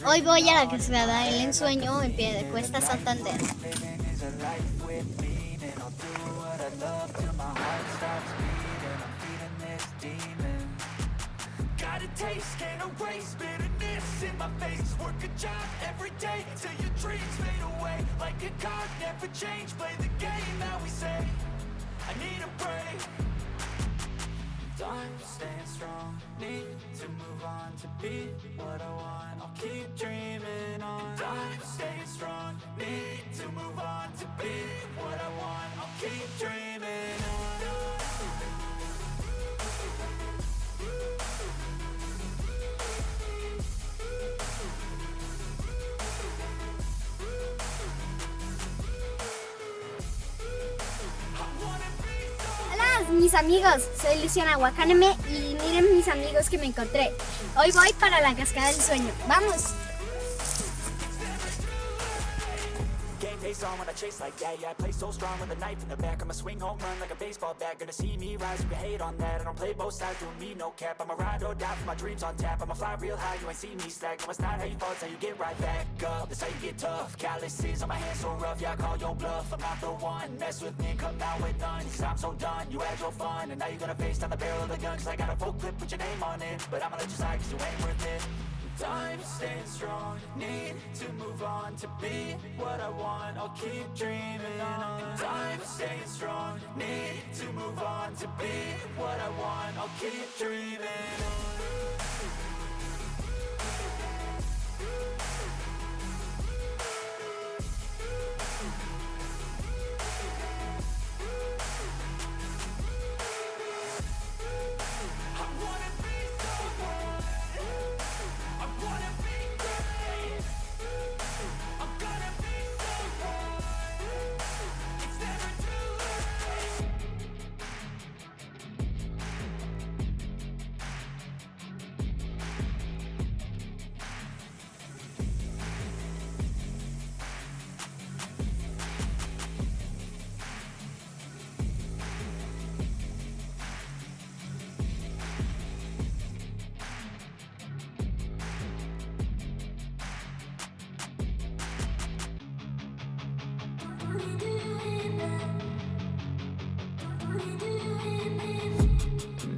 Hoy voy a la cascada El Ensueño en Piedecuesta, Santander. Got a taste, can't erase bitterness in my face. Work a job every day till your dreams fade away. Like a card, never change. Play the game that we say. I need a break. Time staying strong. Need to move on to be what I want. I'll keep dreaming on. Time staying strong. Need to move on to be what I want. I'll keep dreaming on. Hola mis amigos, soy Luciana Guacáneme y miren mis amigos que me encontré. Hoy voy para la cascada del sueño. ¡Vamos! Game face on when I chase like that. Yeah, I play so strong with a knife in the back. I'ma swing home run like a baseball bat. Gonna see me rise, you can hate on that. I don't play both sides, doing me no cap. I'ma ride or die for my dreams on tap. I'ma fly real high, you ain't see me slack. No, it's not how you fall, it's how you get right back up. That's how you get tough. Calluses on my hands so rough, yeah, I call your bluff. I'm not the one, mess with me and come down with none. Cause I'm so done, you had your fun. And now you're gonna face down the barrel of the gun. Cause I got a full clip, put your name on it. But I'ma let you slide cause you ain't worth it. Time staying strong, need to move on to be what I want. I'll keep dreaming on. Time staying strong, need to move on to be what I want. I'll keep dreaming on.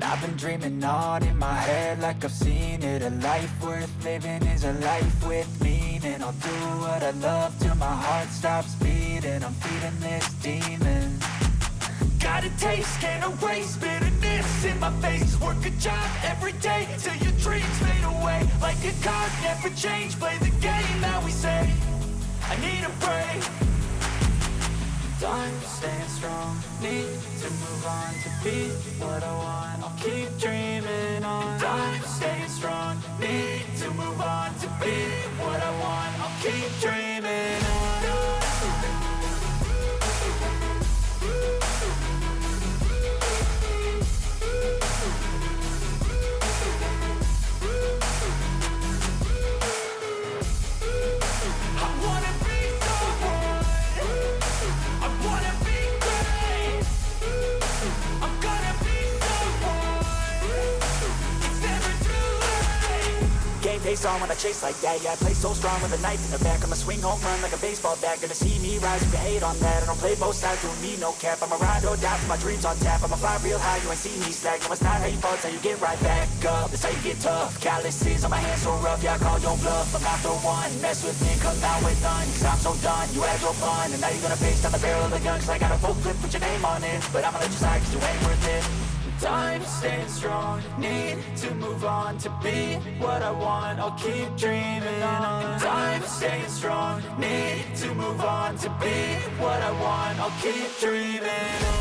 I've been dreaming on in my head like I've seen it. A life worth living is a life with meaning. I'll do what I love till my heart stops beating. I'm feeding this demon. Got a taste, can't erase bitterness in my face. Work a job every day till your dreams fade away. Like a card, never change. Play the game that we say. I need a break. Time staying strong, need to move on to be what I want. I'll keep dreaming on. Time staying strong, need to move on to be what I want. I'll keep dreaming on. Face on when I chase like that. Yeah, I play so strong with a knife in the back. I'ma swing home run like a baseball bat. Gonna see me rise, you can hate on that. I don't play both sides, doing me no cap. I'ma ride or die for my dreams on tap. I'ma fly real high, you ain't see me slack. No, it's not how you fall, it's how you get right back up. That's how you get tough. Calluses on my hands so rough, yeah, I call your bluff. I'm not the one, mess with me and come down with none. Cause I'm so done, you had your fun. And now you're gonna face down the barrel of the gun. Cause I got a full clip, put your name on it. But I'ma let you slide cause you ain't worth it. Time staying strong, need to move on to be what I want. I'll keep dreaming on. Time staying strong, need to move on to be what I want. I'll keep dreaming on.